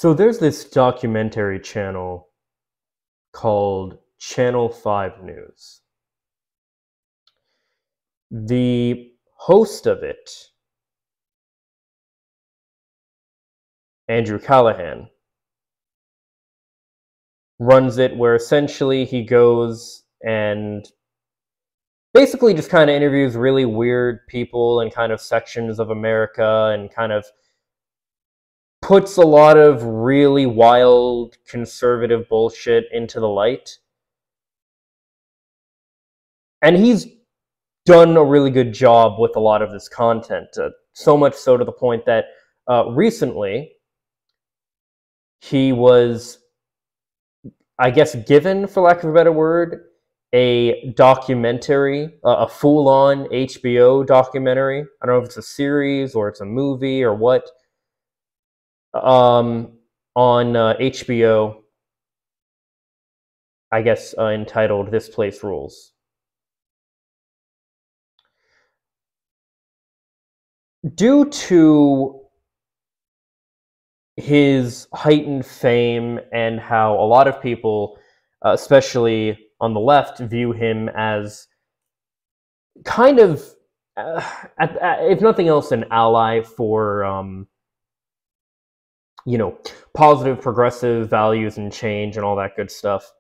So there's this documentary channel called Channel 5 News. The host of it, Andrew Callaghan, runs it where essentially he goes and basically just kind of interviews really weird people and kind of sections of America and kind of puts a lot of really wild conservative bullshit into the light. And he's done a really good job with a lot of this content, so much so to the point that recently he was, I guess, given, for lack of a better word, a documentary, a full-on HBO documentary. I don't know if it's a series or it's a movie or what, on HBO, I guess, entitled This Place Rules. Due to his heightened fame and how a lot of people, especially on the left, view him as kind of, if nothing else, an ally for, positive progressive values and change and all that good stuff.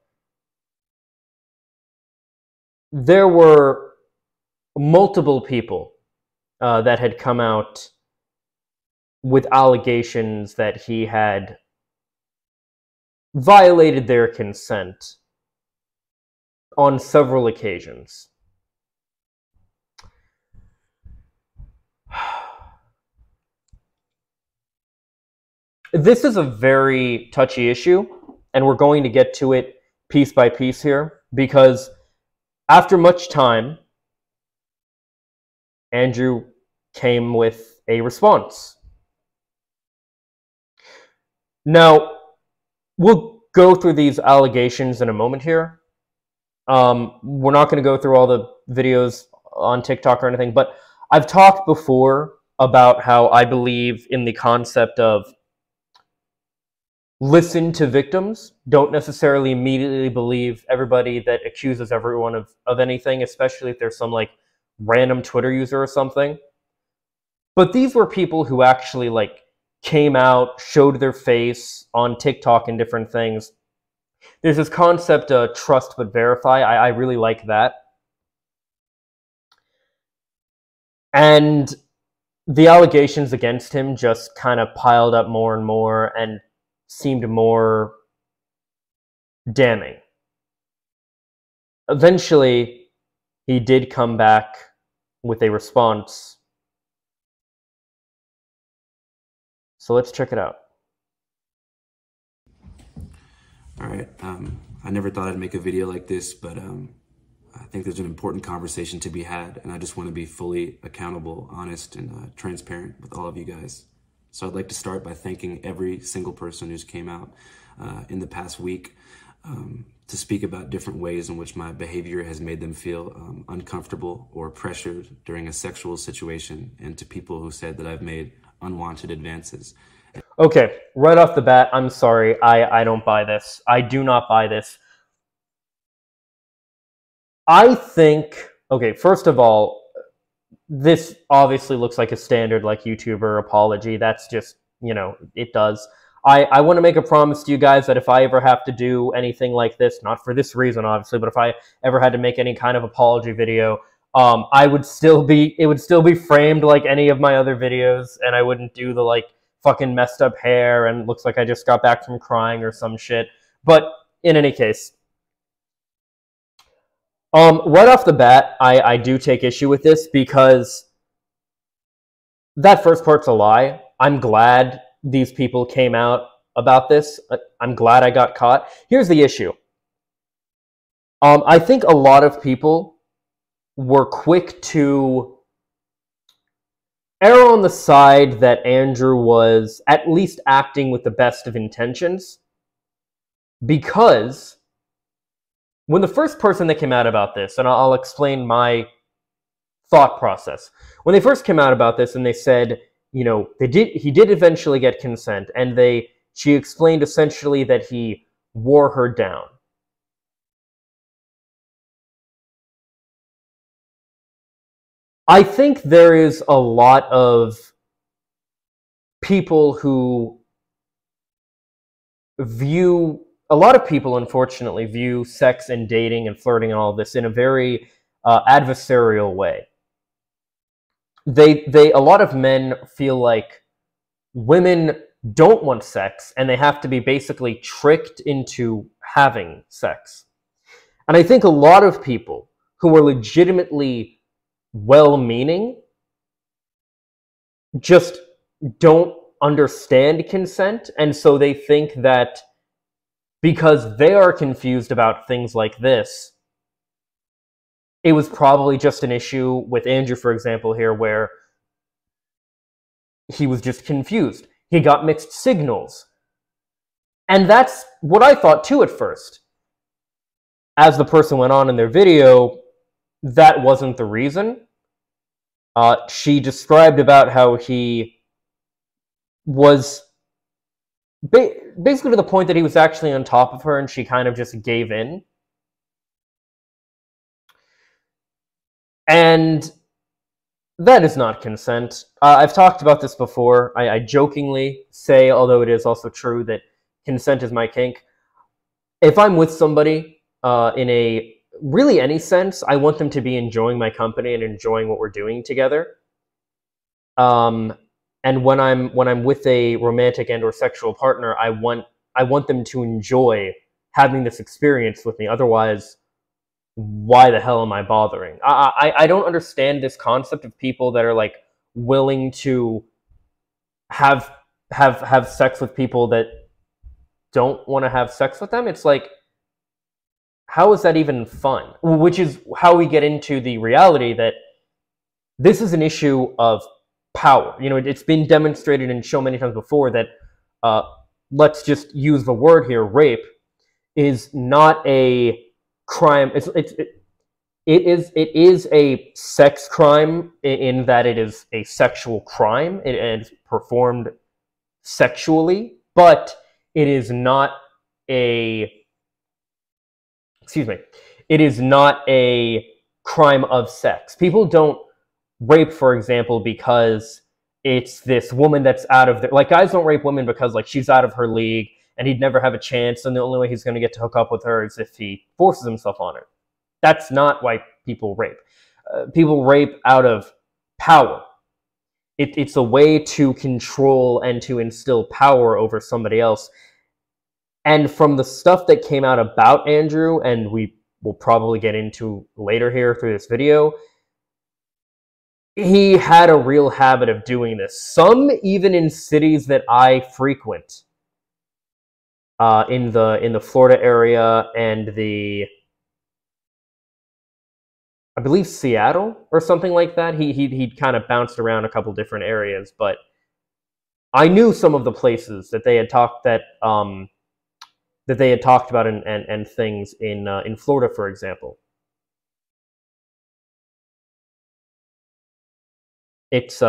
There were multiple people that had come out with allegations that he had violated their consent on several occasions. This is a very touchy issue, and we're going to get to it piece by piece here, because after much time, Andrew came with a response. Now, we'll go through these allegations in a moment here. We're not going to go through all the videos on TikTok or anything, but I've talked before about how I believe in the concept of listen to victims. Don't necessarily immediately believe everybody that accuses everyone of anything, especially if there's some like random Twitter user or something. But these were people who actually like came out, showed their face on TikTok and different things. There's this concept of trust but verify. I really like that. And the allegations against him just kind of piled up more and more and seemed more damning. Eventually, he did come back with a response. So let's check it out. All right. I never thought I'd make a video like this, but I think there's an important conversation to be had, and I just want to be fully accountable, honest, and transparent with all of you guys. So I'd like to start by thanking every single person who's came out in the past week to speak about different ways in which my behavior has made them feel uncomfortable or pressured during a sexual situation, and to people who said that I've made unwanted advances. Okay, right off the bat, I'm sorry, I don't buy this. I do not buy this. I think, okay, first of all, this obviously looks like a standard like YouTuber apology. That's just, it does. I want to make a promise to you guys that if I ever have to do anything like this, not for this reason obviously, but if I ever had to make any kind of apology video, it would still be framed like any of my other videos, and I wouldn't do the like fucking messed up hair and looks like I just got back from crying or some shit. But in any case, right off the bat, I do take issue with this because that first part's a lie. I'm glad these people came out about this. I'm glad I got caught. Here's the issue. I think a lot of people were quick to err on the side that Andrew was at least acting with the best of intentions, because when the first person that came out about this, and I'll explain my thought process, when they first came out about this and they said, he did eventually get consent, and they she explained essentially that he wore her down. I think there is a lot of people who a lot of people, unfortunately, view sex and dating and flirting and all of this in a very adversarial way. A lot of men feel like women don't want sex and they have to be basically tricked into having sex. And I think a lot of people who are legitimately well-meaning just don't understand consent, and so they think that because they are confused about things like this, it was probably just an issue with Andrew, for example, here, where he was just confused. He got mixed signals. And that's what I thought too at first. As the person went on in their video, that wasn't the reason. She described about how he was basically to the point that he was actually on top of her and she kind of just gave in. And that is not consent. I've talked about this before. I jokingly say, although it is also true, that consent is my kink. If I'm with somebody in a really any sense, I want them to be enjoying my company and enjoying what we're doing together. And when I'm with a romantic and or sexual partner, I want them to enjoy having this experience with me. Otherwise, why the hell am I bothering? I don't understand this concept of people that are like willing to have sex with people that don't want to have sex with them. It's like, how is that even fun? Which is how we get into the reality that this is an issue of power. You know, it's been demonstrated and shown many times before that, let's just use the word here, rape, is not a crime. It is a sex crime in that it is a sexual crime. It is performed sexually, but it is not a it is not a crime of sex. People don't rape, for example, because it's this woman that's out of their, like, guys don't rape women because like she's out of her league and he'd never have a chance, and the only way he's going to get to hook up with her is if he forces himself on her. That's not why people rape. People rape out of power. It's a way to control and to instill power over somebody else. And from the stuff that came out about Andrew, and we will probably get into later here through this video, he had a real habit of doing this. Some even in cities that I frequent, in the Florida area and I believe Seattle or something like that. He'd kind of bounced around a couple different areas, but I knew some of the places that they had talked about and things in Florida, for example. It's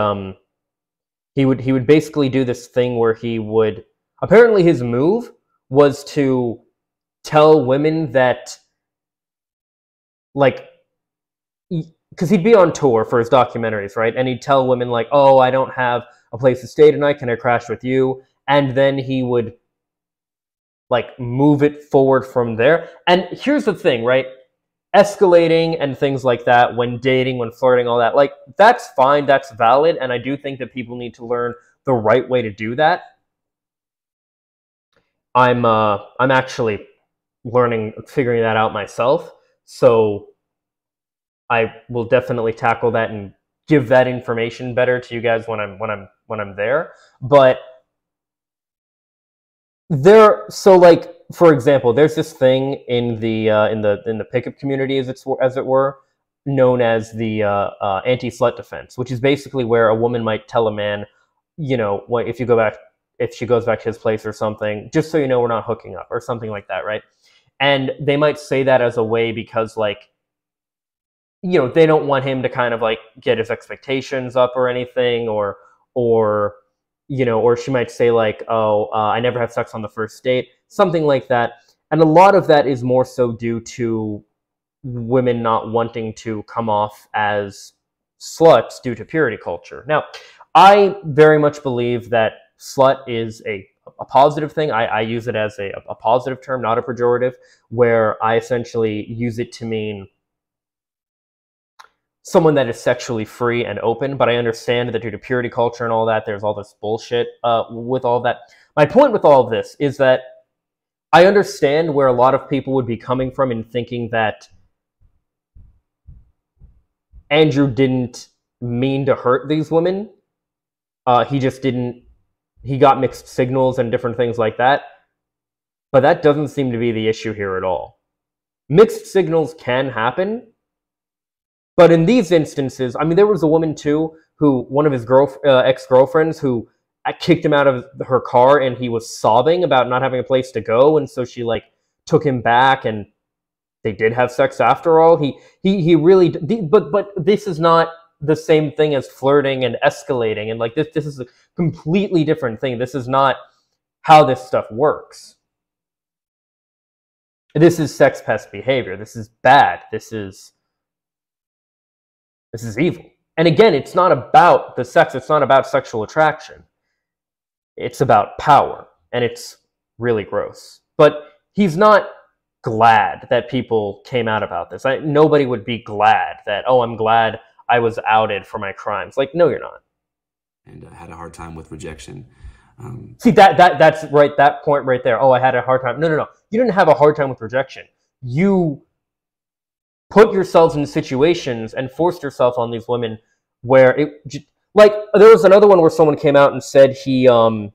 he would basically do this thing where he would, apparently his move was to tell women that, like, because he'd be on tour for his documentaries, right? And he'd tell women like, oh, I don't have a place to stay tonight, can I crash with you? And then he would like move it forward from there. And here's the thing, right? Escalating and things like that, when dating, when flirting, all that, like, that's fine, that's valid, and I do think that people need to learn the right way to do that. I'm actually figuring that out myself, so I will definitely tackle that and give that information better to you guys when I'm there. But so like, for example, there's this thing in the pickup community, as it were, known as the anti-slut defense, which is basically where a woman might tell a man, you know, if she goes back to his place or something, just so you know, we're not hooking up or something like that, right? And they might say that as a way because, like, you know, they don't want him to kind of like get his expectations up or anything, or you know, or she might say like, oh, I never have sex on the first date, something like that. And a lot of that is more so due to women not wanting to come off as sluts due to purity culture. Now, I very much believe that slut is a positive thing. I use it as a positive term, not a pejorative, where I essentially use it to mean someone that is sexually free and open. But I understand that due to purity culture and all that, there's all this bullshit with all that. My point with all of this is that I understand where a lot of people would be coming from in thinking that Andrew didn't mean to hurt these women. He just didn't. He got mixed signals and different things like that. But that doesn't seem to be the issue here at all. Mixed signals can happen. But in these instances, I mean, there was a woman too who, one of his ex-girlfriends who kicked him out of her car and he was sobbing about not having a place to go. And so she like took him back and they did have sex after all. He really, but this is not the same thing as flirting and escalating. And like this is a completely different thing. This is not how this stuff works. This is sex pest behavior. This is bad. This is evil. And again, it's not about the sex. It's not about sexual attraction. It's about power. And it's really gross. But he's not glad that people came out about this. Nobody would be glad that, oh, I'm glad I was outed for my crimes. Like, no, you're not. And I had a hard time with rejection. See, that's right, that point right there. Oh, I had a hard time. No. You didn't have a hard time with rejection. You put yourselves in situations and forced yourself on these women where it, like, there was another one where someone came out and said he stealthed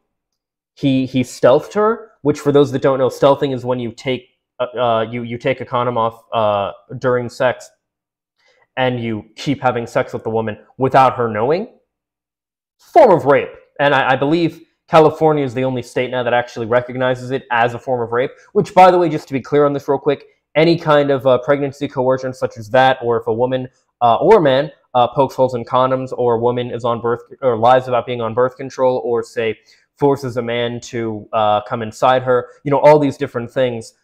her, which for those that don't know, stealthing is when you take you take a condom off during sex and you keep having sex with the woman without her knowing. Form of rape. And I believe California is the only state now that actually recognizes it as a form of rape, which, by the way, just to be clear on this real quick, any kind of pregnancy coercion such as that, or if a woman or a man pokes holes in condoms, or a woman is on birth or lies about being on birth control, or say forces a man to come inside her, you know, all these different things,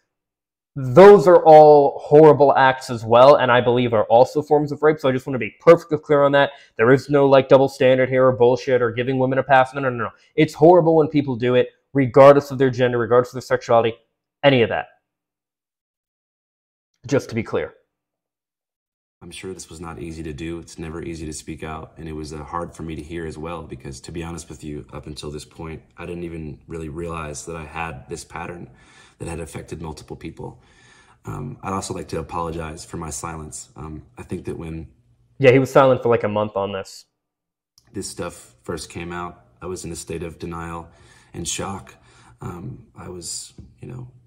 those are all horrible acts as well, and I believe are also forms of rape. So I just want to be perfectly clear on that. There is no like double standard here or bullshit or giving women a pass. No. It's horrible when people do it, regardless of their gender, regardless of their sexuality, any of that. Just to be clear. I'm sure this was not easy to do. It's never easy to speak out. And it was hard for me to hear as well, because to be honest with you, up until this point, I didn't even really realize that I had this pattern that had affected multiple people. I'd also like to apologize for my silence. I think that when... Yeah, he was silent for like a month on this. This stuff first came out, I was in a state of denial and shock. I was,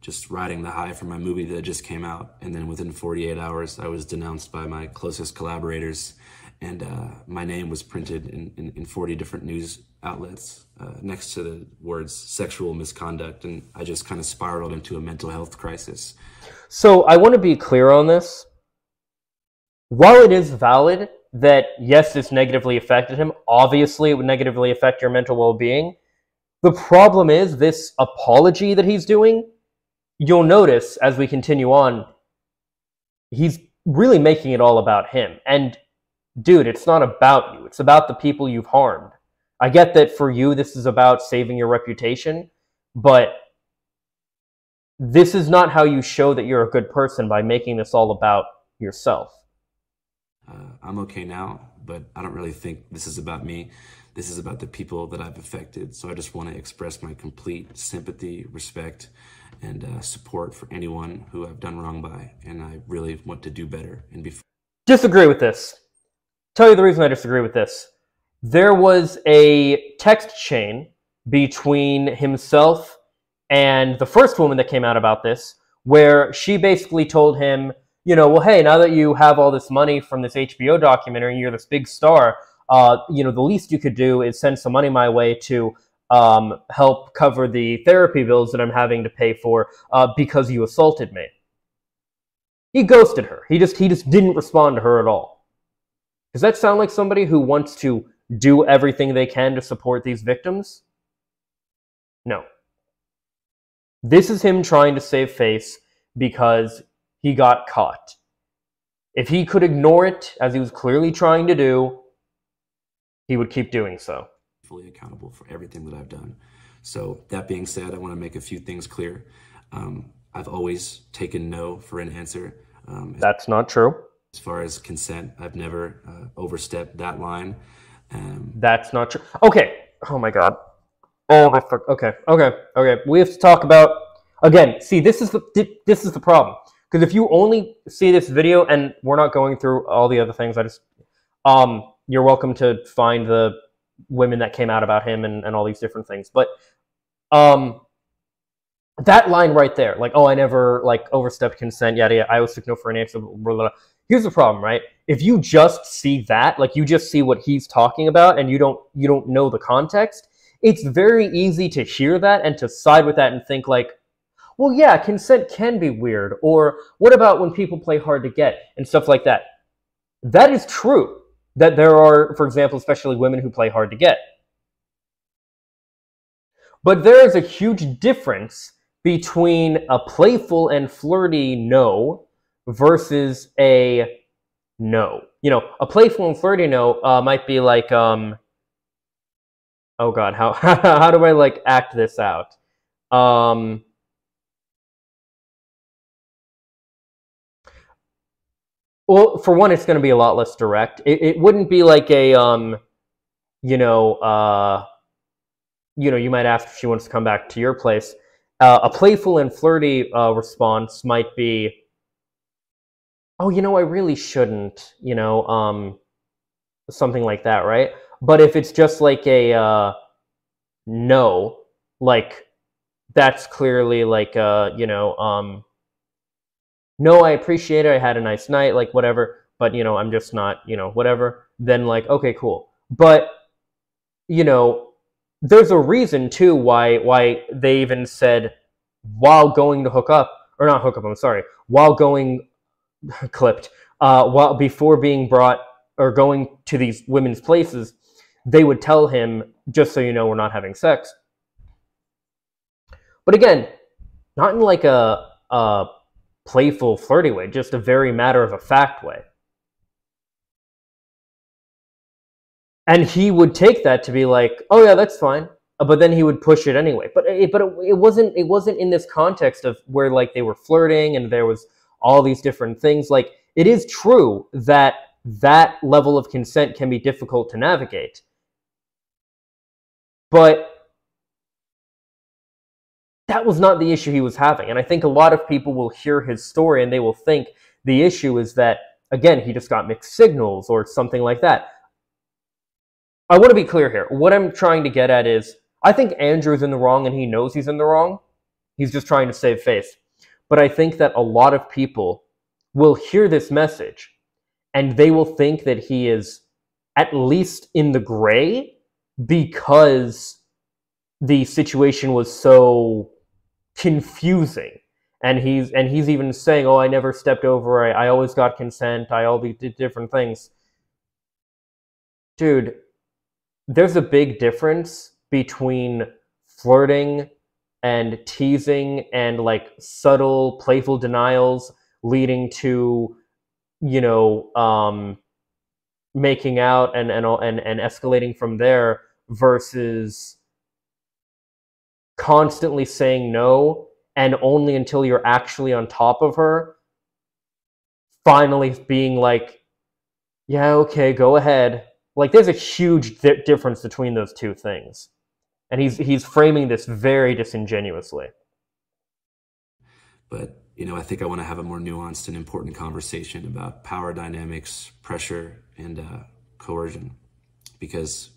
just riding the high from my movie that just came out. And then within 48 hours, I was denounced by my closest collaborators. And my name was printed in 40 different news outlets next to the words sexual misconduct. And I just kind of spiraled into a mental health crisis. So I want to be clear on this. While it is valid that, yes, this negatively affected him, obviously it would negatively affect your mental well-being. The problem is this apology that he's doing, you'll notice as we continue on, he's really making it all about him. And dude, it's not about you. It's about the people you've harmed. I get that for you, this is about saving your reputation, but this is not how you show that you're a good person, by making this all about yourself. I'm okay now, but I don't really think this is about me. This is about the people that I've affected. So I just want to express my complete sympathy, respect, and support for anyone who I've done wrong by. And I really want to do better. And disagree with this. Tell you the reason I disagree with this. There was a text chain between himself and the first woman that came out about this, where she basically told him, well, hey, now that you have all this money from this HBO documentary and you're this big star, the least you could do is send some money my way to help cover the therapy bills that I'm having to pay for because you assaulted me. He ghosted her. He just didn't respond to her at all. Does that sound like somebody who wants to do everything they can to support these victims? No. This is him trying to save face because he got caught. If he could ignore it, as he was clearly trying to do, he would keep doing so. Fully accountable for everything that I've done. So that being said, I want to make a few things clear. I've always taken no for an answer. That's not true. As far as consent, I've never overstepped that line. That's not true. Okay. Oh my God. Oh my fuck. Okay. We have to talk about again. See, this is the problem. Because if you only see this video, and we're not going through all the other things, you're welcome to find the women that came out about him and all these different things. But that line right there, like, oh, I never like overstepped consent, yada yada. I always took no for an answer. Blah, blah, blah. Here's the problem, right? If you just see that, like you just see what he's talking about, and you don't know the context, it's very easy to hear that and to side with that and think like, well, yeah, consent can be weird. Or what about when people play hard to get and stuff like that? That is true. That there are, for example, especially women who play hard to get. But there is a huge difference between a playful and flirty no versus a no. You know, a playful and flirty no might be like, oh God, how do I like act this out? Well, for one, it's going to be a lot less direct. It wouldn't be like a, you might ask if she wants to come back to your place. A playful and flirty response might be, oh, I really shouldn't, something like that, right? But if it's just like a no, like that's clearly like, no, I appreciate it. I had a nice night, like whatever, but I'm just not, whatever. Then like, okay, cool. But there's a reason too why they even said while going to hook up, or not hook up, I'm sorry, while going clipped, while before being brought or going to these women's places, they would tell him, just so you know, we're not having sex. But again, not in like a playful, flirty way, just a very matter of a fact way. And he would take that to be like, oh yeah, that's fine. But then he would push it anyway. But it wasn't in this context of where like they were flirting and there was all these different things. Like it is true that that level of consent can be difficult to navigate. But that was not the issue he was having. And I think a lot of people will hear his story and they will think the issue is that, again, he just got mixed signals or something like that. I want to be clear here. What I'm trying to get at is, I think Andrew's in the wrong and he knows he's in the wrong. He's just trying to save face. But I think that a lot of people will hear this message and they will think that he is at least in the gray because the situation was so confusing. And he's even saying, oh, I never stepped over, I always got consent, I all did different things. Dude, there's a big difference between flirting and teasing and like subtle, playful denials leading to, making out and escalating from there versus constantly saying no and only until you're actually on top of her, finally being like, yeah, okay, go ahead. Like, there's a huge difference between those two things. And he's framing this very disingenuously. But, I think I want to have a more nuanced and important conversation about power dynamics, pressure, and coercion. Because,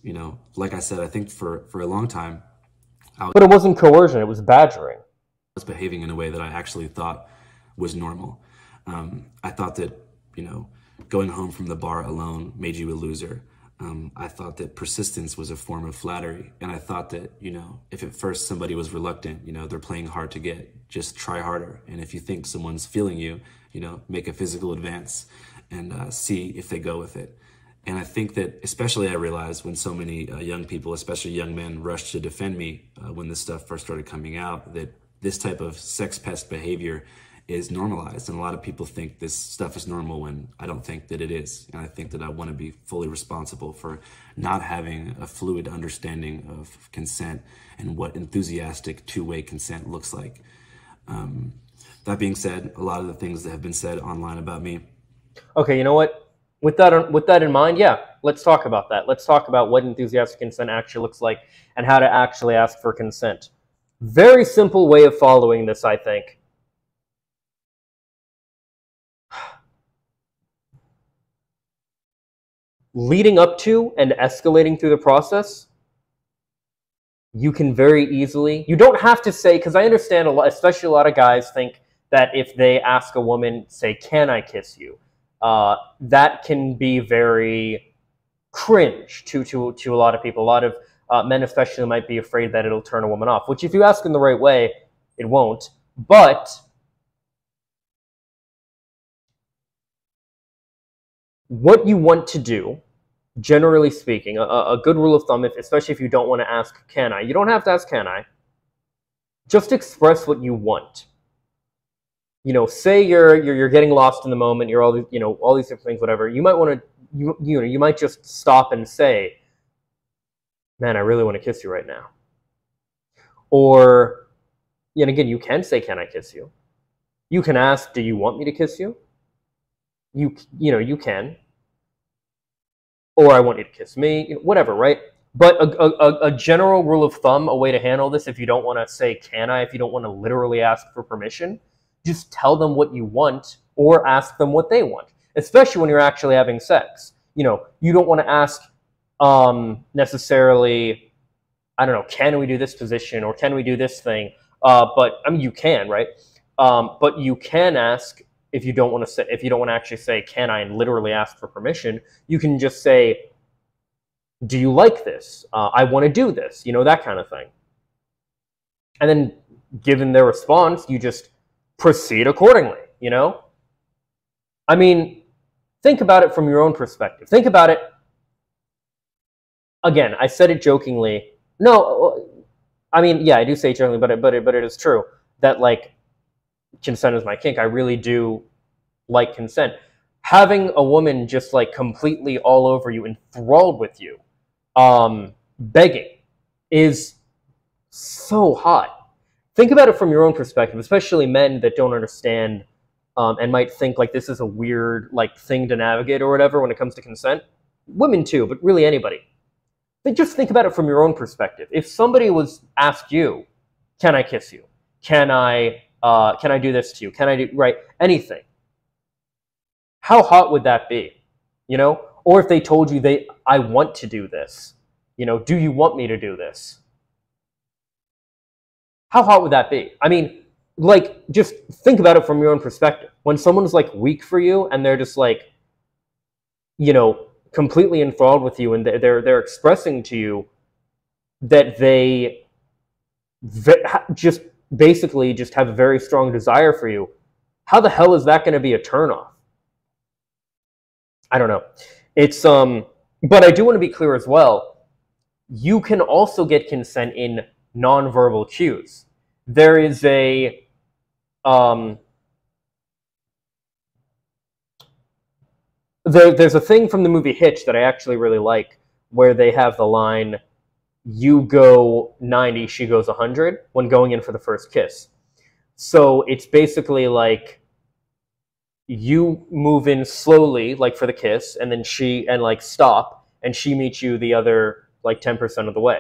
like I said, I think for a long time, but it wasn't coercion, it was badgering. I was behaving in a way that I actually thought was normal. I thought that, going home from the bar alone made you a loser. I thought that persistence was a form of flattery. And I thought that, if at first somebody was reluctant, they're playing hard to get, just try harder. And if you think someone's feeling you, make a physical advance and see if they go with it. And I think that, especially I realized when so many young people, especially young men, rushed to defend me when this stuff first started coming out, that this type of sex pest behavior is normalized. And a lot of people think this stuff is normal when I don't think that it is. And I think that I want to be fully responsible for not having a fluid understanding of consent and what enthusiastic two-way consent looks like. That being said, a lot of the things that have been said online about me. Okay, you know what? With that in mind, yeah, let's talk about that. Let's talk about what enthusiastic consent actually looks like and how to actually ask for consent. Very simple way of following this, I think. Leading up to and escalating through the process, you can very easily, you don't have to say, because I understand a lot, especially a lot of guys think that if they ask a woman, say, can I kiss you? That can be very cringe to a lot of people. A lot of men especially might be afraid that it'll turn a woman off, which if you ask in the right way, it won't. But what you want to do, generally speaking, a good rule of thumb, especially if you don't want to ask, can I? You don't have to ask, can I? Just express what you want. You know, say you're getting lost in the moment. You're all these, you know, all these different things, whatever. You might want to, you might just stop and say, "Man, I really want to kiss you right now." Or, and again, you can say, "Can I kiss you?" You can ask, "Do you want me to kiss you?" You can. Or I want you to kiss me, whatever, right? But a general rule of thumb, a way to handle this, if you don't want to say, can I, if you don't want to literally ask for permission, just tell them what you want or ask them what they want, especially when you're actually having sex. You know, you don't want to ask necessarily, I don't know, can we do this position or can we do this thing? But I mean, you can, right? But you can ask. If you don't want to say, if you don't want to actually say, can I, and literally ask for permission, you can just say, do you like this? I want to do this, that kind of thing. And then given their response, you just proceed accordingly, I mean, think about it from your own perspective. Think about it. Again, I said it jokingly. No, I mean, yeah, I do say it jokingly, but it is true that, like, consent is my kink. I really do like consent. Having a woman just like completely all over you, enthralled with you, begging, is so hot. Think about it from your own perspective, especially men that don't understand and might think like this is a weird like thing to navigate or whatever when it comes to consent. Women too, but really anybody. But just think about it from your own perspective. If somebody was asked you, can I kiss you? Can I do this to you? Can I do, right, anything? How hot would that be? Or if they told you I want to do this, do you want me to do this? How hot would that be? I mean, like, just think about it from your own perspective. When someone's like weak for you and they're just like, completely enthralled with you and they're expressing to you that they just basically just have a very strong desire for you, how the hell is that going to be a turnoff? I don't know. It's but I do want to be clear as well. You can also get consent in nonverbal cues. There is a there's a thing from the movie Hitch that I actually really like, where they have the line, you go 90, she goes 100, when going in for the first kiss. So it's basically like you move in slowly, like for the kiss, and then stop, and she meets you the other like 10% of the way.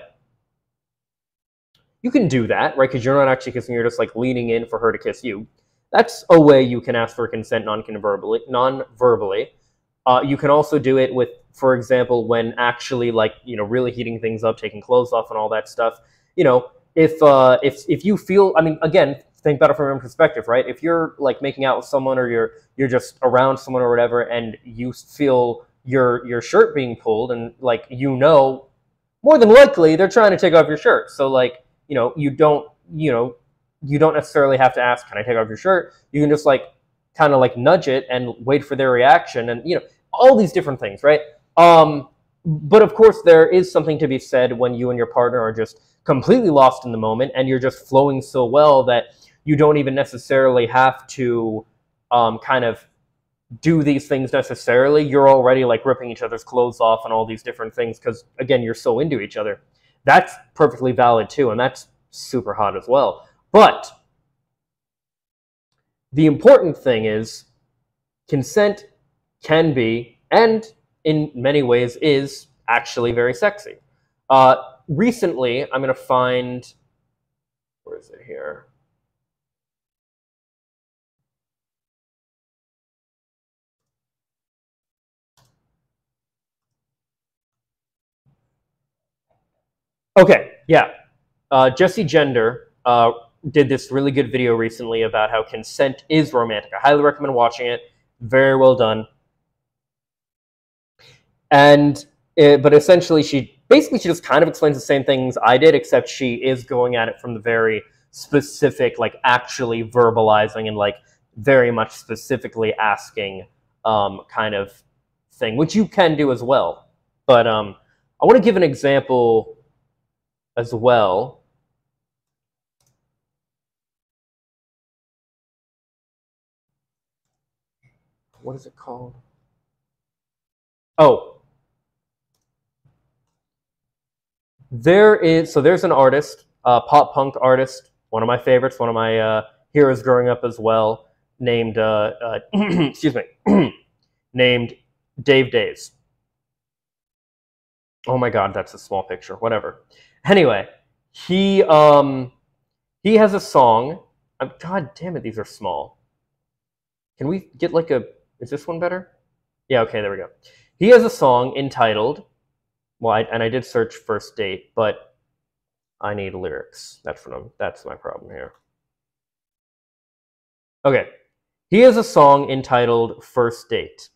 You can do that, right? Because you're not actually kissing, you're just like leaning in for her to kiss you. That's a way you can ask for consent non-verbally. You can also do it with, for example, when actually really heating things up, taking clothes off and all that stuff. If you feel, I mean, again, think about it from your own perspective, right? If you're like making out with someone or you're just around someone or whatever, and you feel your shirt being pulled, and more than likely they're trying to take off your shirt. So you don't necessarily have to ask, can I take off your shirt? You can just kind of nudge it and wait for their reaction, and all these different things, right? But of course there is something to be said when you and your partner are just completely lost in the moment, and you're just flowing so well that you don't even necessarily have to kind of do these things necessarily. You're already like ripping each other's clothes off and all these different things because, again, you're so into each other. That's perfectly valid too, and that's super hot as well. But the important thing is consent can be, and in many ways is, actually very sexy. Recently, I'm going to find, where is it here? Okay, yeah. Jesse Gender did this really good video recently about how consent is romantic. I highly recommend watching it. Very well done. And but essentially, she just kind of explains the same things I did, except she is going at it from the very specific, like actually verbalizing and like very much specifically asking kind of thing, which you can do as well. But I want to give an example as well. What is it called? Oh, there's an artist, pop punk artist, one of my favorites, one of my heroes growing up as well, named excuse me, named Dave Days. Oh my God, that's a small picture. Whatever. Anyway, he has a song. God damn it, these are small. Can we get like a? Is this one better? Yeah. Okay, there we go. He has a song entitled. Well, I did search first date, but I need lyrics. That's my problem here. Okay. He has a song entitled First Date.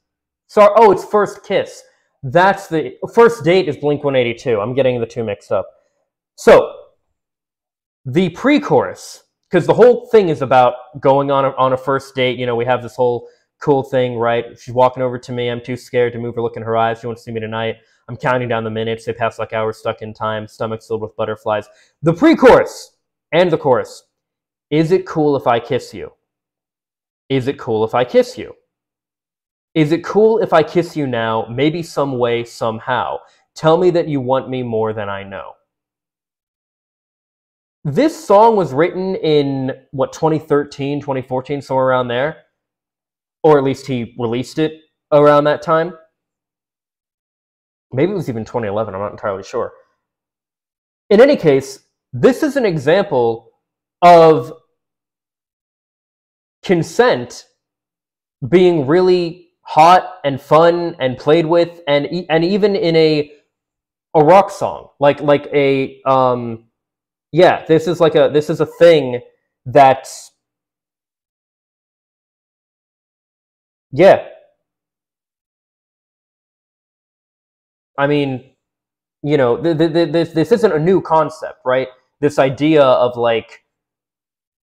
Oh, it's First Kiss. That's the First Date is Blink-182. I'm getting the two mixed up. So, the pre-chorus, because the whole thing is about going on a first date. You know, we have this whole cool thing, right? She's walking over to me. I'm too scared to move or look in her eyes. She wants to see me tonight. I'm counting down the minutes. They pass like hours stuck in time. Stomach filled with butterflies. The pre-chorus and the chorus. Is it cool if I kiss you? Is it cool if I kiss you? Is it cool if I kiss you now? Maybe some way, somehow. Tell me that you want me more than I know. This song was written in, 2013, 2014, somewhere around there. Or at least he released it around that time. Maybe it was even 2011, I'm not entirely sure. In any case, this is an example of consent being really hot and fun and played with, and even in a rock song, like a yeah, this is a thing that's, yeah. I mean, you know, this isn't a new concept, right? This idea of like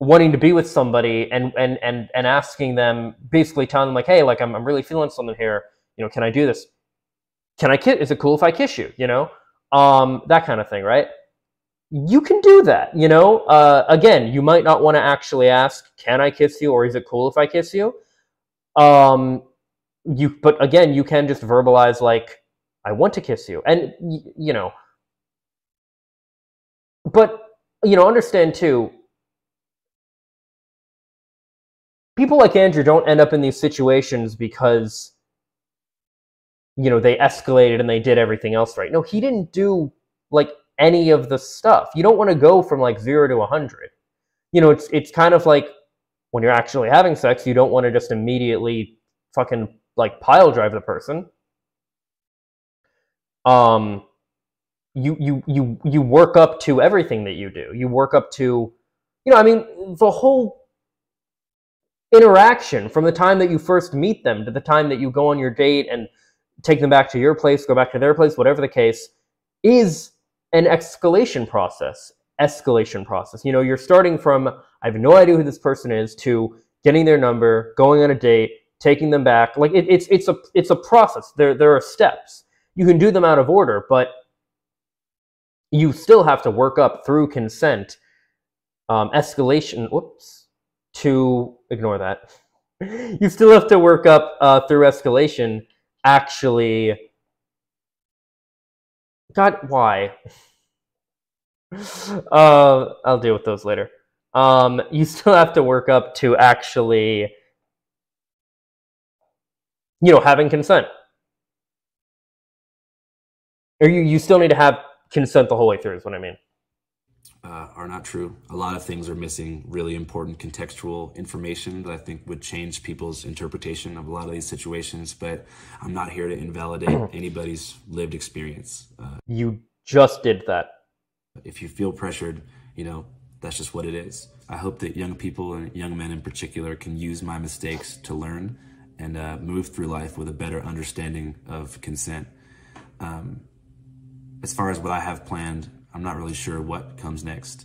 wanting to be with somebody and asking them, basically telling them like, hey, like I'm really feeling something here. You know, can I do this? Can I kiss? Is it cool if I kiss you? You know, that kind of thing, right? You can do that. You know, again, you might not want to actually ask, can I kiss you, or is it cool if I kiss you? But again, you can just verbalize like, I want to kiss you, and you know. But you know, understand too. People like Andrew don't end up in these situations because, you know, they escalated and they did everything else right. No, he didn't do like any of the stuff. You don't want to go from like 0 to 100. You know, it's kind of like when you're actually having sex, you don't want to just immediately fucking like pile drive the person. You work up to everything that you do. You work up to, you know, I mean, the whole interaction from the time that you first meet them to the time that you go on your date and take them back to your place, go back to their place, whatever the case, is an escalation process. You know, you're starting from, I have no idea who this person is, to getting their number, going on a date, taking them back. Like it's a process. There are steps. You can do them out of order, but you still have to work up through consent, escalation, to ignore that. You still have to work up through escalation, actually. God, why? I'll deal with those later. You still have to work up to actually, having consent. Or you still need to have consent the whole way through, is what I mean. Are not true. A lot of things are missing really important contextual information that I think would change people's interpretation of a lot of these situations, but I'm not here to invalidate anybody's lived experience. You just did that. If you feel pressured, that's just what it is. I hope that young people and young men in particular can use my mistakes to learn and move through life with a better understanding of consent. As far as what I have planned, I'm not really sure what comes next.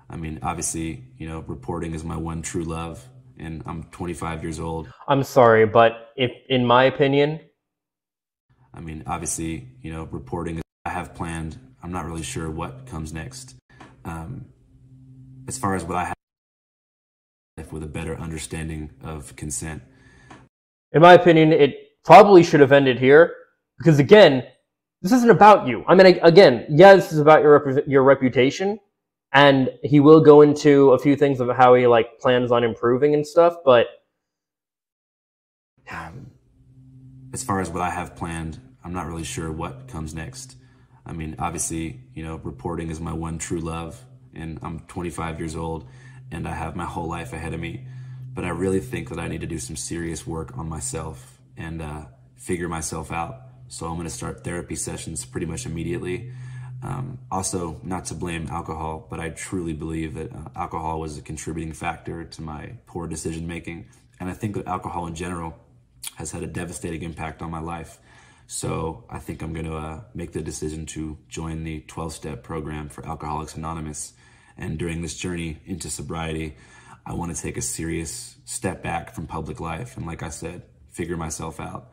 I mean, obviously, reporting is my one true love, and I'm 25 years old. I'm sorry, but in my opinion... I mean, obviously, reporting is what I have planned. I'm not really sure what comes next. As far as what I have with a better understanding of consent. In my opinion, it probably should have ended here, because again, this isn't about you. I mean, again, yeah, this is about your reputation, and he will go into a few things of how he plans on improving and stuff, but as far as what I have planned, I'm not really sure what comes next. I mean, obviously, reporting is my one true love, and I'm 25 years old, and I have my whole life ahead of me, but I really think that I need to do some serious work on myself and figure myself out. So I'm going to start therapy sessions pretty much immediately. Also, not to blame alcohol, but I truly believe that alcohol was a contributing factor to my poor decision making. And I think that alcohol in general has had a devastating impact on my life. So I think I'm going to make the decision to join the 12-step program for Alcoholics Anonymous. And during this journey into sobriety, I want to take a serious step back from public life. And like I said, figure myself out.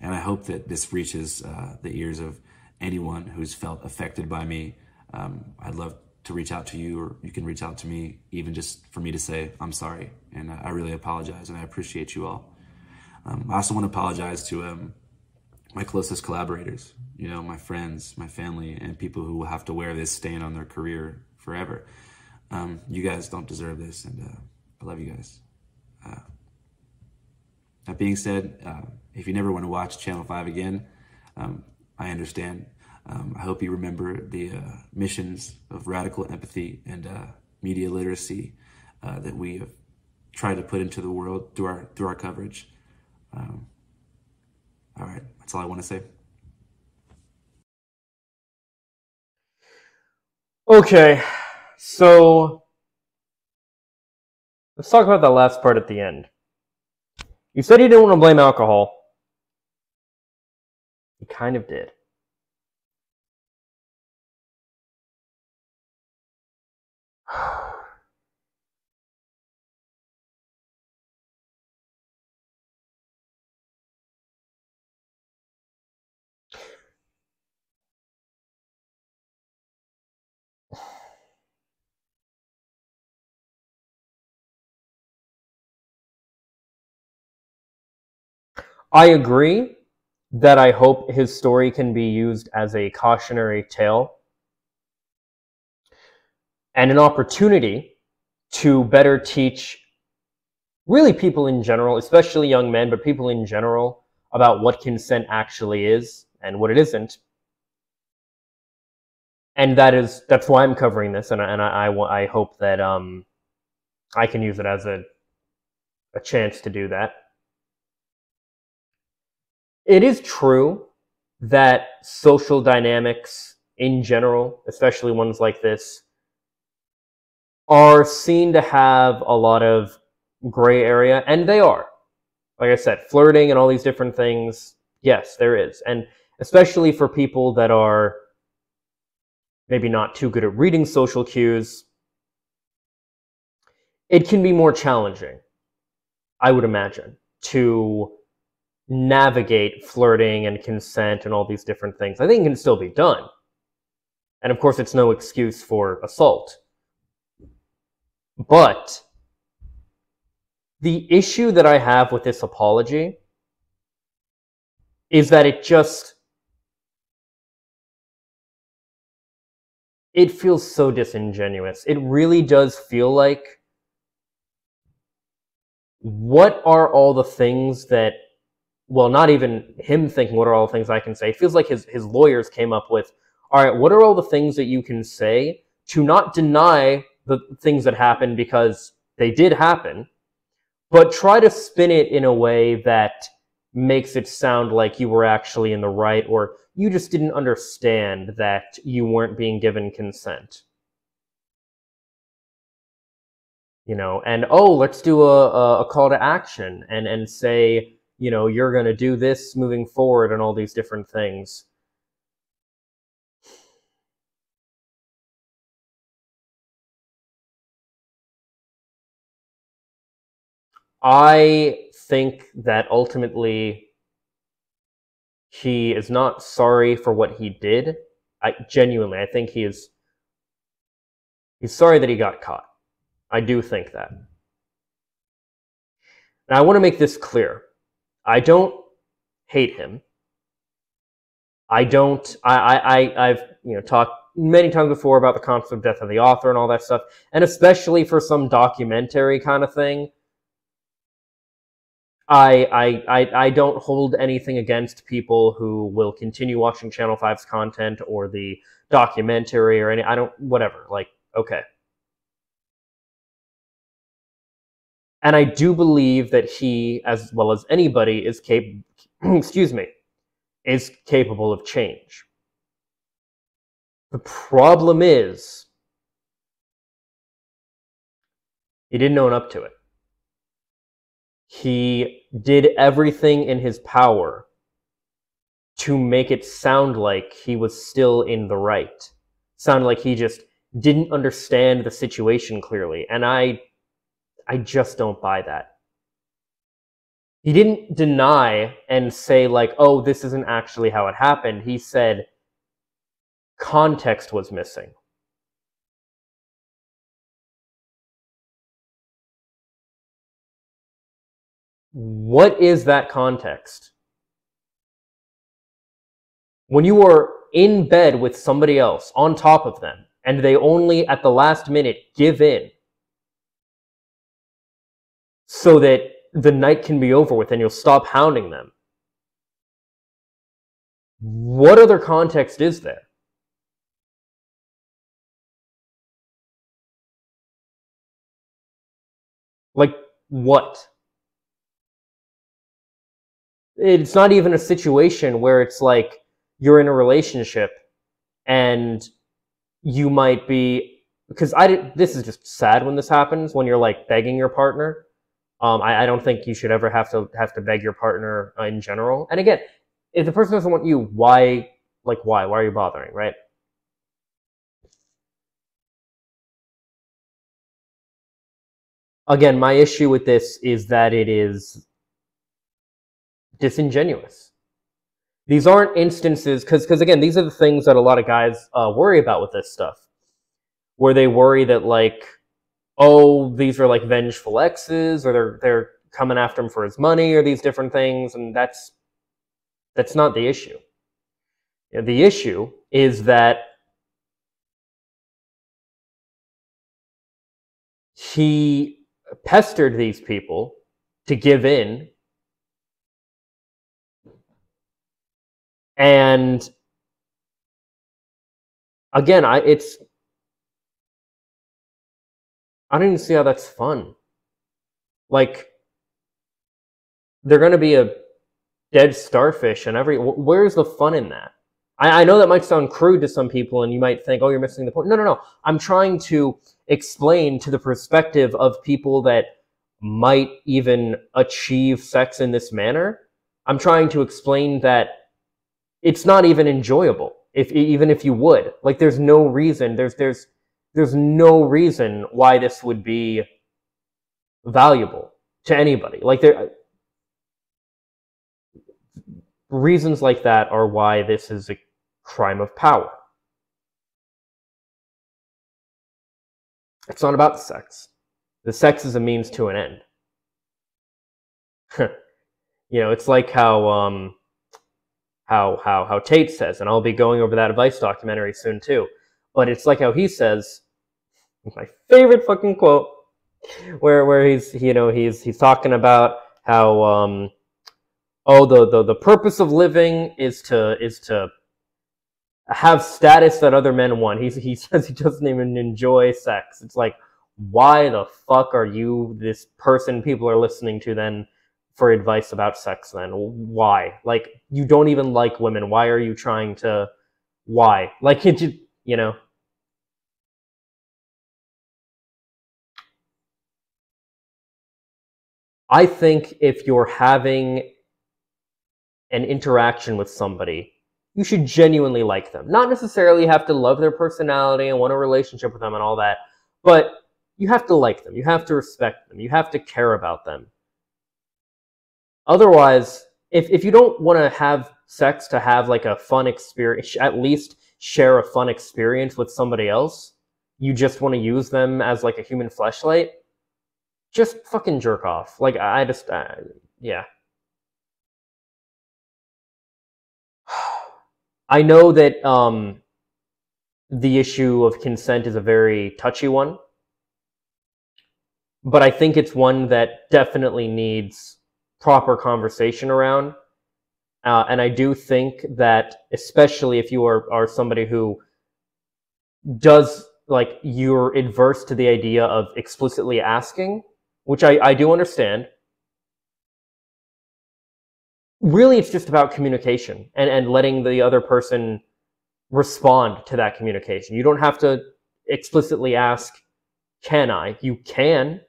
And I hope that this reaches the ears of anyone who's felt affected by me. I'd love to reach out to you, or you can reach out to me, even just for me to say, I'm sorry. And I really apologize, and I appreciate you all. I also want to apologize to my closest collaborators, my friends, my family, and people who will have to wear this stain on their career forever. You guys don't deserve this, and I love you guys. That being said, if you never want to watch Channel 5 again, I understand. I hope you remember the missions of radical empathy and media literacy that we have tried to put into the world through our coverage. All right, that's all I want to say. okay, so let's talk about that last part at the end. You said you didn't want to blame alcohol. You kind of did. I agree that I hope his story can be used as a cautionary tale and an opportunity to better teach really people in general, especially young men, but people in general, about what consent actually is and what it isn't. And that's why I'm covering this, and I hope that I can use it as a chance to do that. It is true that social dynamics in general, especially ones like this, are seen to have a lot of gray area, and they are. Like I said, flirting and all these different things, yes, there is. And especially for people that are maybe not too good at reading social cues, it can be more challenging, I would imagine, to navigate flirting and consent and all these different things. I think it can still be done. And of course, it's no excuse for assault. But the issue that I have with this apology is that it feels so disingenuous. It really does feel like, what are all the things that, well, not even him thinking, what are all the things I can say? It feels like his lawyers came up with, all right, what are all the things that you can say to not deny the things that happened because they did happen, but try to spin it in a way that makes it sound like you were actually in the right, or you just didn't understand that you weren't being given consent. You know, and oh, let's do a call to action and say, you know, you're going to do this moving forward and all these different things. I think that ultimately he is not sorry for what he did. I think he's sorry that he got caught. I do think that. Now, I want to make this clear. I don't hate him. I've talked many times before about the concept of death of the author and all that stuff, and especially for some documentary kind of thing, I don't hold anything against people who will continue watching Channel 5's content or the documentary or any, whatever, like, okay. And I do believe that he, as well as anybody, is is capable of change. The problem is, he didn't own up to it. He did everything in his power to make it sound like he was still in the right. Sound like he just didn't understand the situation clearly. And I just don't buy that. He didn't deny and say like, oh, this isn't actually how it happened. He said context was missing. What is that context? When you are in bed with somebody else on top of them, and they only at the last minute give in so that the night can be over with and you'll stop hounding them. What other context is there? Like, what? It's not even a situation where it's like you're in a relationship and you might be, because this is just sad when this happens, when you're like begging your partner. I don't think you should ever have to beg your partner in general. And again, if the person doesn't want you, why are you bothering, right? Again, my issue with this is that it is disingenuous. These aren't instances, because again, these are the things that a lot of guys worry about with this stuff, where they worry that like, oh, these are like vengeful exes, or they're coming after him for his money, or these different things, and that's not the issue. The issue is that he pestered these people to give in, and again, I don't even see how that's fun. Like, they're going to be a dead starfish and where's the fun in that? I know that might sound crude to some people and you might think, oh, you're missing the point. No. I'm trying to explain to the perspective of people that might even achieve sex in this manner. I'm trying to explain that it's not even enjoyable. Even if you would, like, there's no reason. There's no reason why this would be valuable to anybody. Like, reasons like that are why this is a crime of power. It's not about the sex. The sex is a means to an end. It's like how Tate says, and I'll be going over that Vice documentary soon too. But it's like how he says, my favorite fucking quote, where he's talking about how the purpose of living is to have status that other men want. He says he doesn't even enjoy sex. It's like, why the fuck are you this person people are listening to then for advice about sex then? Why? Like, you don't even like women. Why are you trying to, why? Like, I think if you're having an interaction with somebody, you should genuinely like them. Not necessarily have to love their personality and want a relationship with them and all that, but you have to like them. You have to respect them. You have to care about them. Otherwise, if you don't want to have sex to have like a fun experience, at least share a fun experience with somebody else, you just want to use them as like a human fleshlight, just fucking jerk off. Like, yeah. I know that the issue of consent is a very touchy one, but I think it's one that definitely needs proper conversation around. And I do think that, especially if you are somebody who does, like, you're adverse to the idea of explicitly asking, which I do understand. Really, it's just about communication and letting the other person respond to that communication. You don't have to explicitly ask, can I? You can,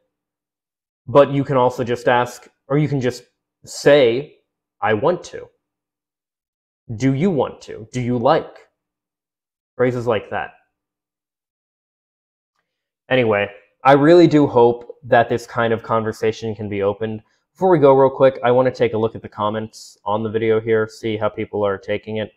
but you can also just ask, or you can just say, I want to. Do you want to? Do you like? Phrases like that. Anyway, I really do hope that this kind of conversation can be opened. Before we go real quick, I want to take a look at the comments on the video here, see how people are taking it.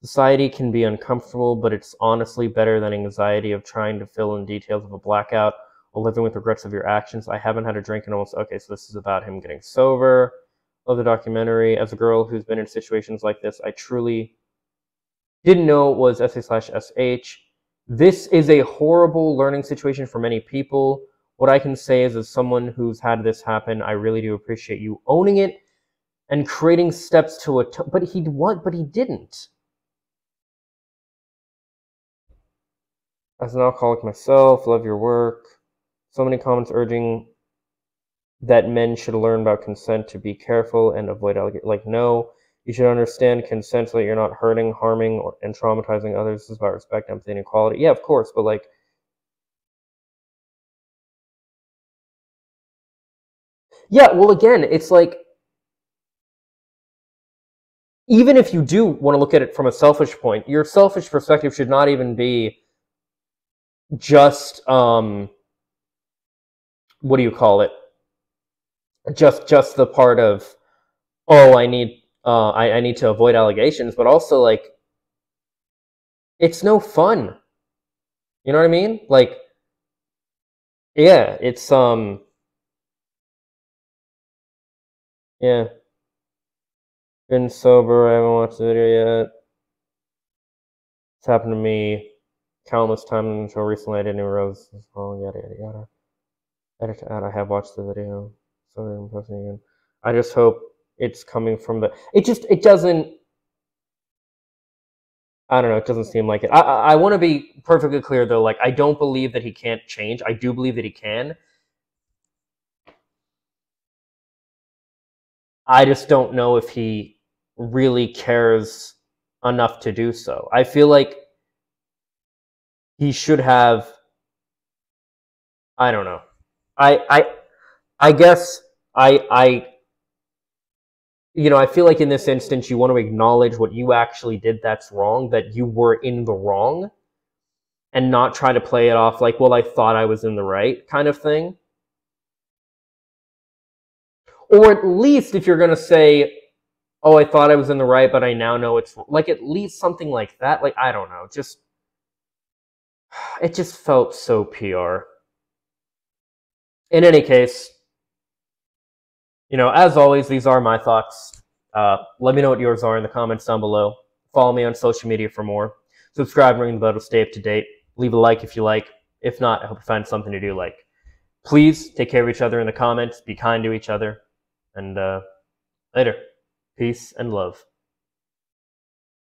Society can be uncomfortable, but it's honestly better than anxiety of trying to fill in details of a blackout or living with regrets of your actions. I haven't had a drink in almost... Okay, so this is about him getting sober. Love the documentary. As a girl who's been in situations like this, I truly didn't know it was SA/SH. This is a horrible learning situation for many people. What I can say is, as someone who's had this happen, I really do appreciate you owning it and creating steps to it. But he what? But he didn't. As an alcoholic myself, love your work. So many comments urging that men should learn about consent, to be careful and avoid like, no, you should understand consent so that you're not hurting, harming, and traumatizing others. This is about respect, empathy, and equality. Yeah, of course, but like, yeah, well, again, it's like, even if you do want to look at it from a selfish point, your selfish perspective should not even be just, what do you call it? Just the part of, oh, I need to avoid allegations, but also, like, it's no fun. You know what I mean? Like, yeah, it's, yeah. Been sober, I haven't watched the video yet. It's happened to me countless times until recently. I didn't even realize this was wrong, yada, yada, yada. Edit to add, I have watched the video. So I'm posting again. I just hope it's coming from the... It doesn't... I don't know, it doesn't seem like it. I want to be perfectly clear, though. Like, I don't believe that he can't change. I do believe that he can. I just don't know if he really cares enough to do so. I feel like he should have... I don't know. I guess I feel like in this instance, you want to acknowledge what you actually did that's wrong, that you were in the wrong, and not try to play it off like, well, I thought I was in the right kind of thing. Or at least if you're going to say, oh, I thought I was in the right, but I now know it's wrong. Like, at least something like that. Like, I don't know. It just felt so PR. in any case, as always, these are my thoughts. Let me know what yours are in the comments down below. Follow me on social media for more. Subscribe and ring the bell to stay up to date. Leave a like if you like. If not, I hope you find something to do like. Please take care of each other in the comments. Be kind to each other. And later. Peace and love.